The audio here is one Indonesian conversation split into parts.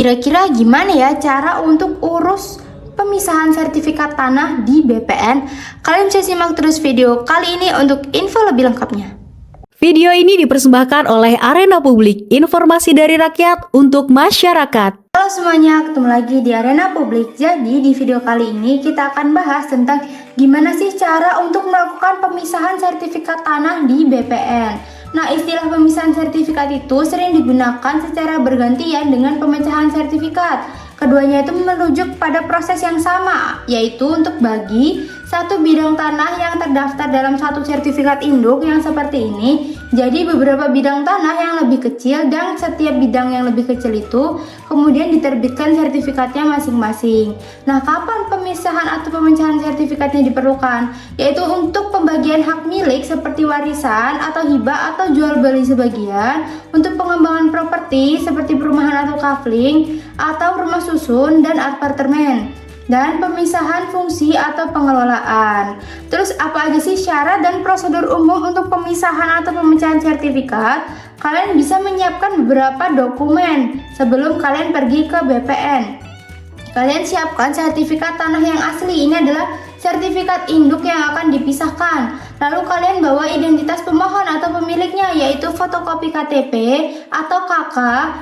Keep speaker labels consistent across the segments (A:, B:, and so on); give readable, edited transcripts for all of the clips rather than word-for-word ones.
A: Kira-kira gimana ya cara untuk urus pemisahan sertifikat tanah di BPN? Kalian bisa simak terus video kali ini untuk info lebih lengkapnya.
B: Video ini dipersembahkan oleh Arena Publik, informasi dari rakyat untuk masyarakat.
A: Halo semuanya, ketemu lagi di Arena Publik. Jadi di video kali ini kita akan bahas tentang gimana sih cara untuk melakukan pemisahan sertifikat tanah di BPN. Nah, istilah pemisahan sertifikat itu sering digunakan secara bergantian dengan pemecahan sertifikat. Keduanya itu merujuk pada proses yang sama, yaitu untuk bagi satu bidang tanah yang terdaftar dalam satu sertifikat induk yang seperti ini. Jadi beberapa bidang tanah yang lebih kecil dan setiap bidang yang lebih kecil itu kemudian diterbitkan sertifikatnya masing-masing. Nah, kapan pemisahan atau pemecahan sertifikatnya diperlukan? Yaitu untuk pembagian hak milik seperti warisan atau hibah atau jual beli sebagian, untuk pengembangan properti seperti perumahan atau kafling atau rumah susun dan apartemen, dan pemisahan fungsi atau pengelolaan. Terus apa aja sih syarat dan prosedur umum untuk pemisahan atau pemecahan sertifikat? Kalian bisa menyiapkan beberapa dokumen sebelum kalian pergi ke BPN. Kalian siapkan sertifikat tanah yang asli, ini adalah sertifikat induk yang akan dipisahkan. Lalu kalian bawa identitas pemohon atau pemiliknya, yaitu fotokopi KTP atau KK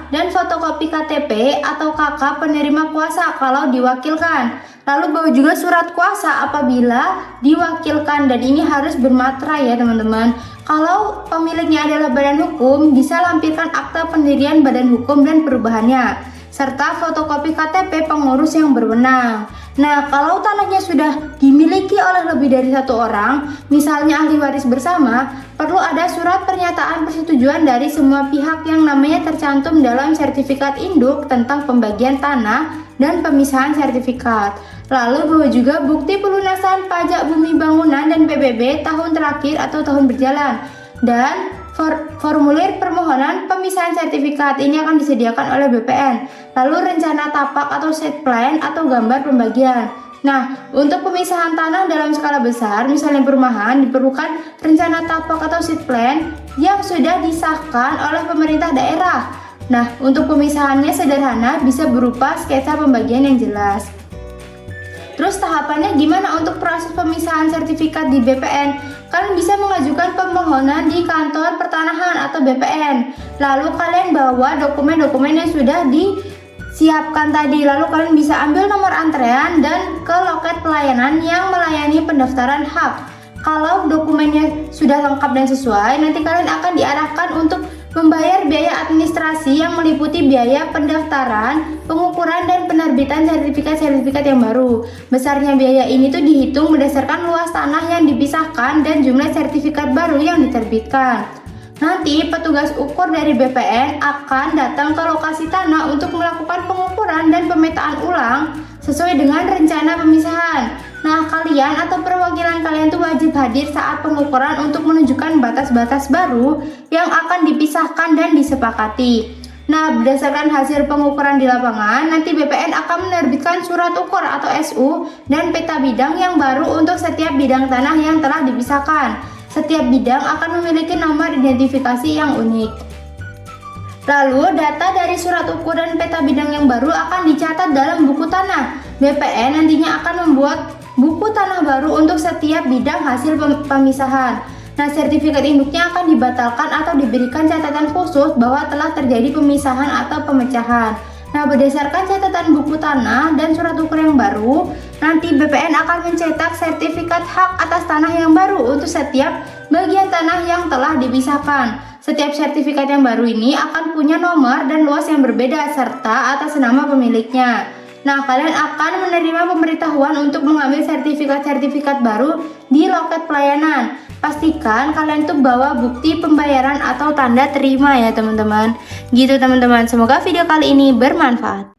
A: dan fotokopi KTP atau KK penerima kuasa kalau diwakilkan. Lalu bawa juga surat kuasa apabila diwakilkan, dan ini harus bermaterai ya teman-teman. Kalau pemiliknya adalah badan hukum, bisa lampirkan akta pendirian badan hukum dan perubahannya, serta fotokopi KTP pengurus yang berwenang. Nah, kalau tanahnya sudah dimiliki oleh lebih dari satu orang, misalnya ahli waris bersama, perlu ada surat pernyataan persetujuan dari semua pihak yang namanya tercantum dalam sertifikat induk tentang pembagian tanah dan pemisahan sertifikat. Lalu bawa juga bukti pelunasan pajak bumi bangunan dan PBB tahun terakhir atau tahun berjalan, dan formulir permohonan pemisahan sertifikat ini akan disediakan oleh BPN. Lalu rencana tapak atau set plan atau gambar pembagian. Nah, untuk pemisahan tanah dalam skala besar, misalnya perumahan, diperlukan rencana tapak atau set plan yang sudah disahkan oleh pemerintah daerah. Nah, untuk pemisahannya sederhana, bisa berupa sketsa pembagian yang jelas. Terus tahapannya gimana untuk proses pemisahan sertifikat di BPN? Kalian bisa mengajukan permohonan di kantor pertanahan atau BPN. Lalu kalian bawa dokumen-dokumen yang sudah disiapkan tadi. Lalu kalian bisa ambil nomor antrean dan ke loket pelayanan yang melayani pendaftaran hak. Kalau dokumennya sudah lengkap dan sesuai, nanti kalian akan diarahkan untuk membayar biaya administrasi yang meliputi biaya pendaftaran, pengukuran, dan penerbitan sertifikat-sertifikat yang baru. Besarnya biaya ini tuh dihitung berdasarkan luas tanah yang dipisahkan dan jumlah sertifikat baru yang diterbitkan. Nanti petugas ukur dari BPN akan datang ke lokasi tanah untuk melakukan pengukuran dan pemetaan ulang sesuai dengan rencana pemisahan. Nah, kalian atau perwakilan kalian tuh wajib hadir saat pengukuran untuk menunjukkan batas-batas baru yang akan dipisahkan dan disepakati. Nah, berdasarkan hasil pengukuran di lapangan, nanti BPN akan menerbitkan surat ukur atau SU dan peta bidang yang baru untuk setiap bidang tanah yang telah dipisahkan. Setiap bidang akan memiliki nomor identifikasi yang unik. Lalu, data dari surat ukur dan peta bidang yang baru akan dicatat dalam buku tanah. BPN nantinya akan membuat buku tanah baru untuk setiap bidang hasil pemisahan. Nah, sertifikat induknya akan dibatalkan atau diberikan catatan khusus bahwa telah terjadi pemisahan atau pemecahan. Nah, berdasarkan catatan buku tanah dan surat ukur yang baru, nanti BPN akan mencetak sertifikat hak atas tanah yang baru untuk setiap bagian tanah yang telah dipisahkan. Setiap sertifikat yang baru ini akan punya nomor dan luas yang berbeda serta atas nama pemiliknya. Nah, kalian akan menerima pemberitahuan untuk mengambil sertifikat-sertifikat baru di loket pelayanan. Pastikan kalian tuh bawa bukti pembayaran atau tanda terima ya teman-teman. Gitu teman-teman, semoga video kali ini bermanfaat.